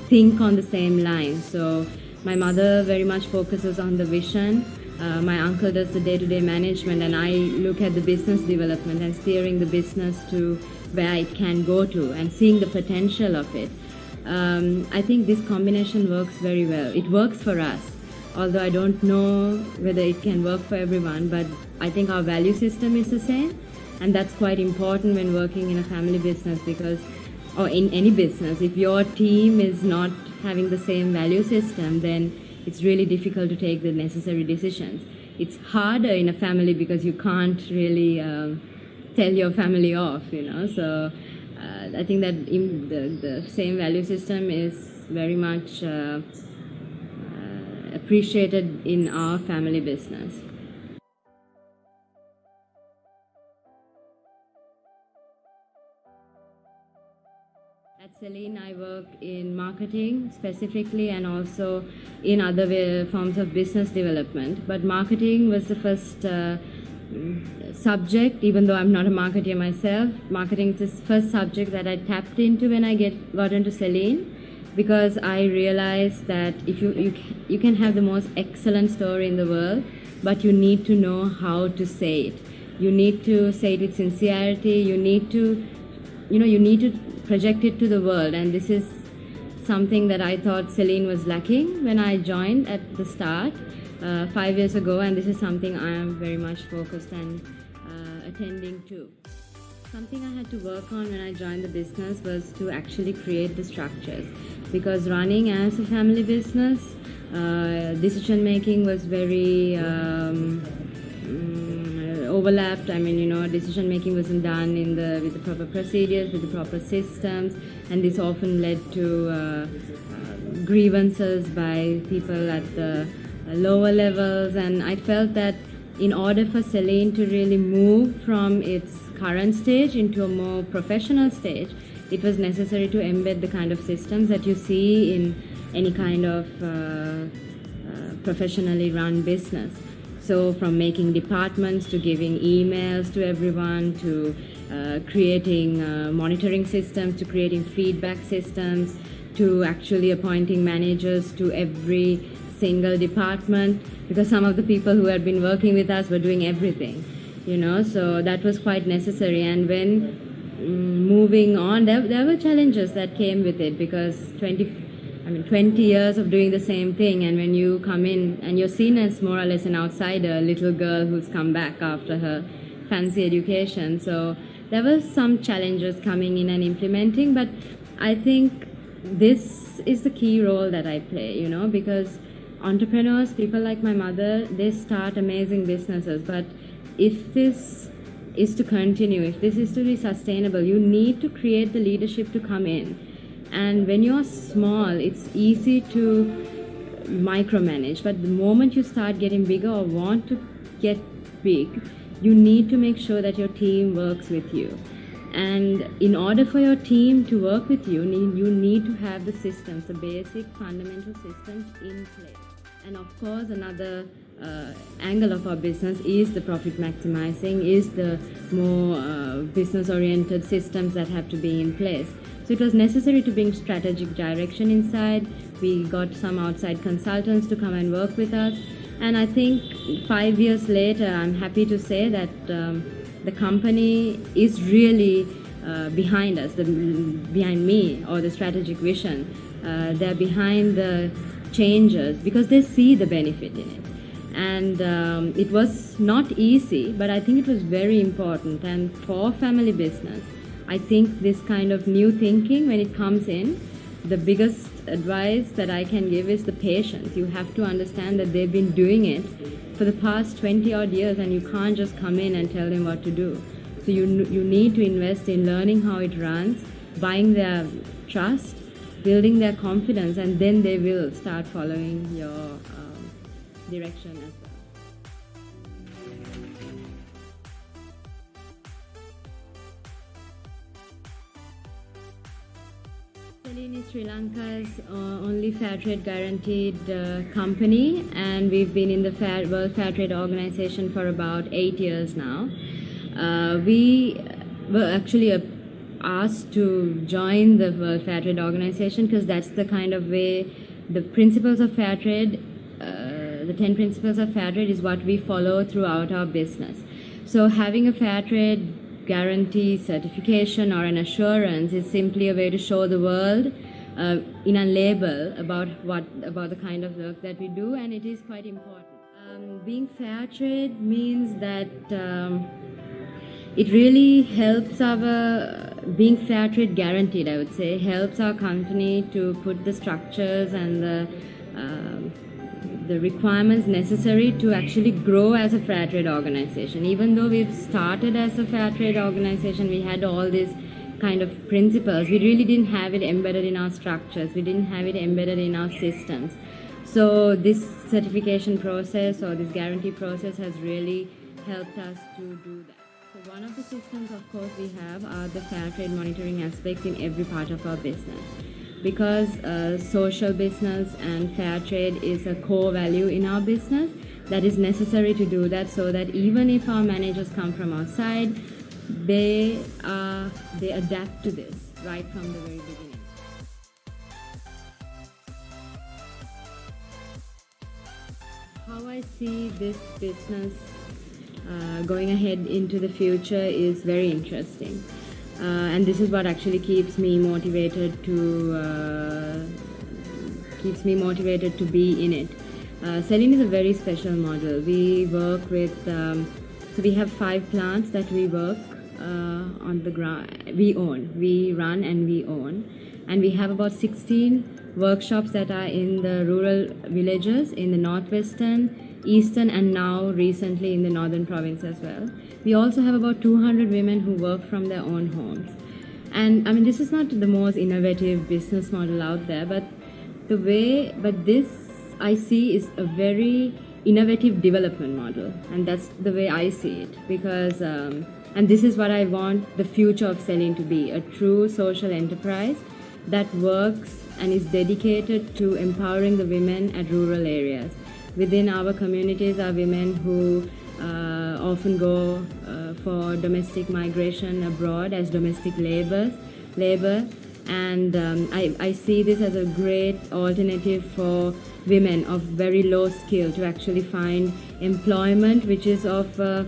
think on the same line. So my mother very much focuses on the vision. My uncle does the day-to-day management, and I look at the business development and steering the business to where it can go to and seeing the potential of it. I think this combination works very well. It works for us, although I don't know whether it can work for everyone, but I think our value system is the same, and that's quite important when working in a family business or in any business. If your team is not having the same value system, then it's really difficult to take the necessary decisions. It's harder in a family because you can't really tell your family off, So I think that the same value system is very much appreciated in our family business. At Celine, I work in marketing specifically and also in other forms of business development. But marketing was the first subject, even though I'm not a marketer myself. Marketing is the first subject that I tapped into when I got into Celine, because I realized that if you can have the most excellent story in the world, but you need to know how to say it. You need to say it with sincerity. You need to project it to the world, and this is something that I thought Celine was lacking when I joined at the start 5 years ago, and this is something I am very much focused and attending to. Something I had to work on when I joined the business was to actually create the structures, because running as a family business, Decision making was very overlapped. I mean, decision making wasn't done with the proper procedures, with the proper systems, and this often led to grievances by people at the lower levels. And I felt that in order for Celine to really move from its current stage into a more professional stage, it was necessary to embed the kind of systems that you see in any kind of professionally run business. So from making departments to giving emails to everyone to creating monitoring systems to creating feedback systems to actually appointing managers to every single department, because some of the people who had been working with us were doing everything, so that was quite necessary. And when moving on, there were challenges that came with it, because 20 years of doing the same thing, and when you come in and you're seen as more or less an outsider, a little girl who's come back after her fancy education. So there were some challenges coming in and implementing, but I think this is the key role that I play, because entrepreneurs, people like my mother, they start amazing businesses, but if this is to continue, if this is to be sustainable, you need to create the leadership to come in. And when you're small, it's easy to micromanage, but the moment you start getting bigger or want to get big, you need to make sure that your team works with you. And in order for your team to work with you, you need to have the systems, the basic fundamental systems in place. And of course, another angle of our business is the profit maximizing, is the more business-oriented systems that have to be in place. So it was necessary to bring strategic direction inside. We got some outside consultants to come and work with us. And I think 5 years later, I'm happy to say that the company is really behind us, behind me, or the strategic vision. They're behind the changes because they see the benefit in it. And it was not easy, but I think it was very important. And for family business, I think this kind of new thinking, when it comes in, the biggest advice that I can give is the patience. You have to understand that they've been doing it for the past 20 odd years, and you can't just come in and tell them what to do. So you need to invest in learning how it runs, buying their trust, building their confidence, and then they will start following your direction as well. Celine is Sri Lanka's only fair trade guaranteed company, and we've been in the World Fair Trade Organization for about 8 years now. We were actually asked to join the World Fair Trade Organization because that's the kind of way the principles of fair trade, the 10 principles of fair trade is what we follow throughout our business. So having a fair trade guarantee certification or an assurance is simply a way to show the world in a label about the kind of work that we do, and it is quite important. Being fair trade means that it really helps being fair trade guaranteed, I would say, helps our company to put the structures and the requirements necessary to actually grow as a fair trade organization. Even though we've started as a fair trade organization, we had all these kind of principles. We really didn't have it embedded in our structures. We didn't have it embedded in our systems. So this certification process or this guarantee process has really helped us to do that. So one of the systems, of course, we have are the fair trade monitoring aspects in every part of our business. Because social business and fair trade is a core value in our business, that is necessary to do that, so that even if our managers come from outside, they adapt to this right from the very beginning. How I see this business going ahead into the future is very interesting. And this is what actually keeps me motivated to be in it. Celine is a very special model. We work with so we have 5 plants that we work on the ground. We run and we own, and we have about 16 workshops that are in the rural villages in the northwestern, eastern, and now recently in the northern province as well. We also have about 200 women who work from their own homes. And I mean, this is not the most innovative business model out there, but this I see is a very innovative development model, and that's the way I see it. Because, and this is what I want the future of selling to be, a true social enterprise that works and is dedicated to empowering the women at rural areas. Within our communities are women who often go for domestic migration abroad as domestic labor, and I see this as a great alternative for women of very low skill to actually find employment which is of a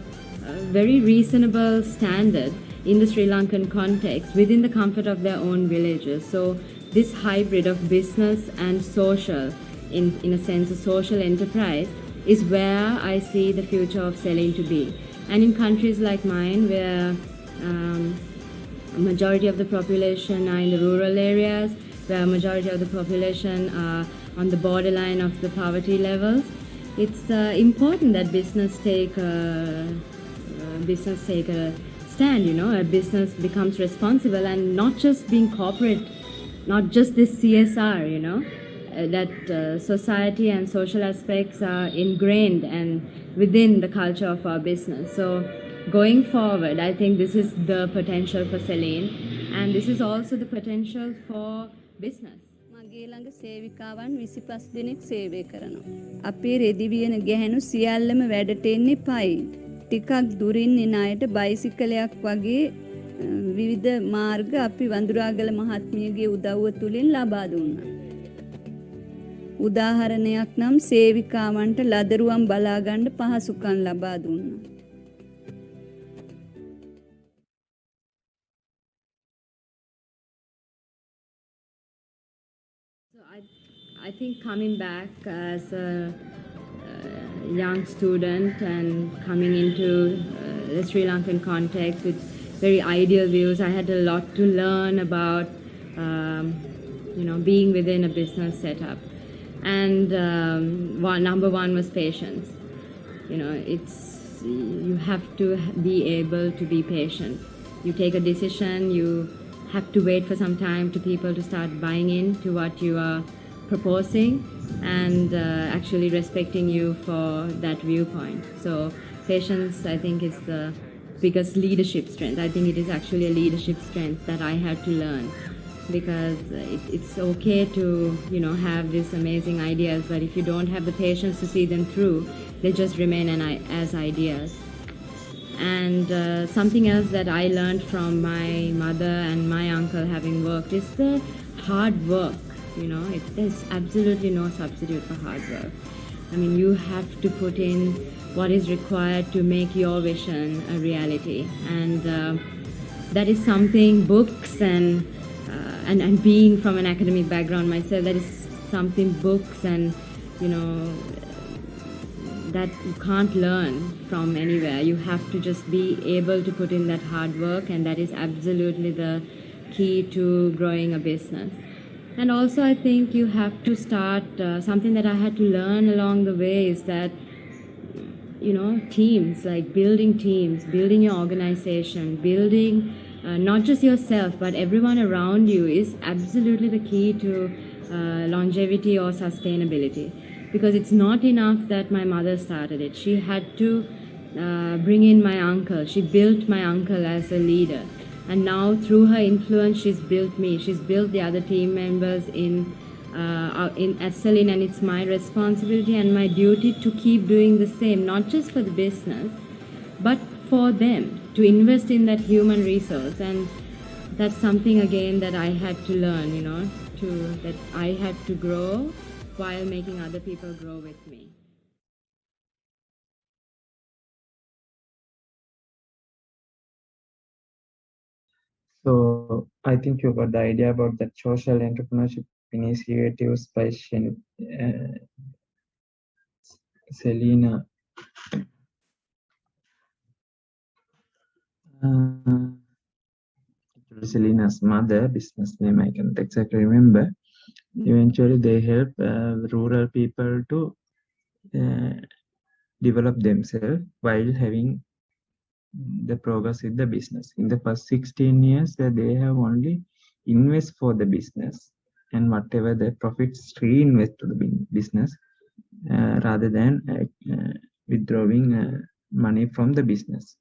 very reasonable standard in the Sri Lankan context within the comfort of their own villages. So this hybrid of business and social, in a sense a social enterprise, is where I see the future of selling to be. And in countries like mine, where a majority of the population are in the rural areas, where a majority of the population are on the borderline of the poverty levels, it's important that business take a stand. You know, a business becomes responsible and not just being corporate, not just this CSR. You know, that society and social aspects are ingrained and within the culture of our business. So going forward, I think this is the potential for Celine, and this is also the potential for business. මගේ ළඟ සේවිකාවන් 25 දෙනෙක් සේවය කරනවා. අපේ රෙදි වියන ගැහැණු සියල්ලම වැඩට එන්නේ පයින්. ටිකක් දුරින් එන අයට බයිසිකලයක් වගේ විවිධ මාර්ග අපි වඳුරාගල මහත්මියගේ උදව්ව තුලින් ලබා දුන්නා. උදාහරණයක් නම් සේවිකාවන්ට ලදරුවම් බලා ගන්න පහසුකම් ලබා දුන්නා. I think coming back as a young student and coming into the Sri Lankan context with very ideal views, I had a lot to learn about, being within a business setup. And number one was patience. You know, you have to be able to be patient. You take a decision, you have to wait for some time to people to start buying into what you are proposing and actually respecting you for that viewpoint. So patience, I think, is the biggest leadership strength. I think it is actually a leadership strength that I had to learn, because it's okay to have these amazing ideas, but if you don't have the patience to see them through, they just remain as ideas. And something else that I learned from my mother and my uncle, having worked, is the hard work. There's absolutely no substitute for hard work. I mean, you have to put in what is required to make your vision a reality, and that is something books and being from an academic background myself, that is something books and that you can't learn from anywhere. You have to just be able to put in that hard work, and that is absolutely the key to growing a business. And also, I think you have to start, something that I had to learn along the way is that, teams, like building teams, building your organization, building not just yourself, but everyone around you is absolutely the key to longevity or sustainability. Because it's not enough that my mother started it. She had to bring in my uncle. She built my uncle as a leader. And now through her influence, she's built me. She's built the other team members at Celine, and it's my responsibility and my duty to keep doing the same, not just for the business, but for them, to invest in that human resource. And that's something, again, that I had to learn, that I had to grow while making other people grow with me. So I think you got the idea about the social entrepreneurship initiatives by Selena. Selena's mother, business name I can't exactly remember. Eventually, they help rural people to develop themselves while having the progress with the business. In the first 16 years, they have only invest for the business, and whatever the profits reinvest to the business rather than withdrawing money from the business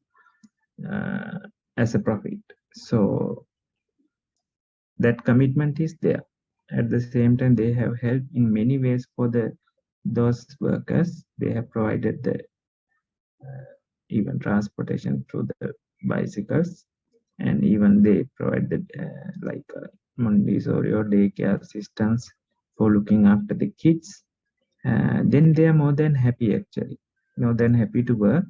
as a profit. So that commitment is there. At the same time, they have helped in many ways for those workers. They have provided the even transportation through the bicycles, and even they provided like Mondis or your daycare assistance for looking after the kids. Then they are more than happy, actually, more than happy to work.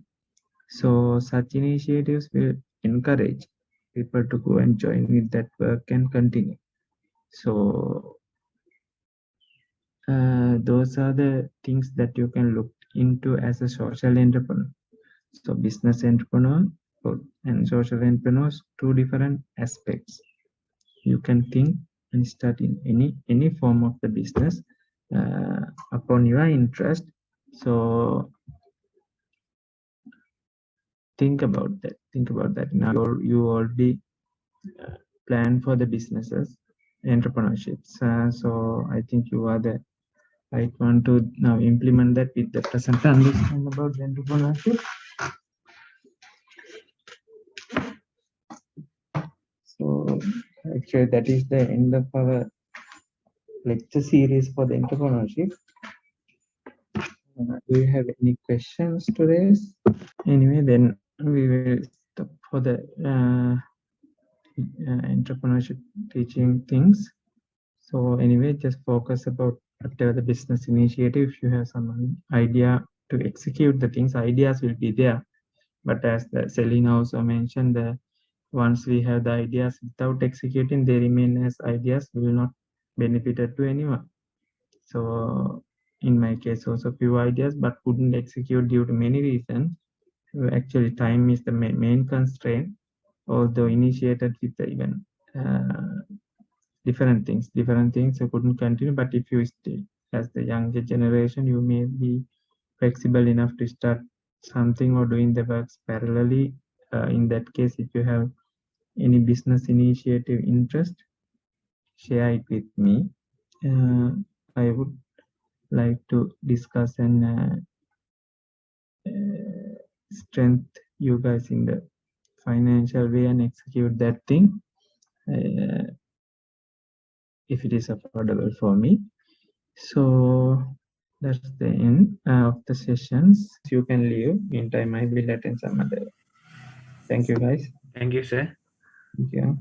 So such initiatives will encourage people to go and join with that work and continue. So those are the things that you can look into as a social entrepreneur. So business entrepreneur and social entrepreneurs, two different aspects. You can think and start in any form of the business upon your interest. So think about that. Think about that. Now you already plan for the businesses, entrepreneurships. So I think you are the right one to now implement that with the present understanding about the entrepreneurship. So actually that is the end of our lecture series for the entrepreneurship. Do you have any questions to raise? Anyway, then we will stop for the entrepreneurship teaching things. So anyway, just focus about whatever the business initiative. If you have some idea to execute the things, ideas will be there. But as the Selina also mentioned, once we have the ideas without executing, they remain as ideas, will not benefit to anyone. So in my case, also few ideas, but couldn't execute due to many reasons. Actually, time is the main constraint, although initiated with the even different things I couldn't continue. But if you still, as the younger generation, you may be flexible enough to start something or doing the works parallelly. In that case, if you have any business initiative interest, share it with me. I would like to discuss and strengthen you guys in the financial way and execute that thing if it is affordable for me. So that's the end of the sessions. You can leave. Meantime, I will attend some other. Thank you, guys. Thank you, sir. Thank you.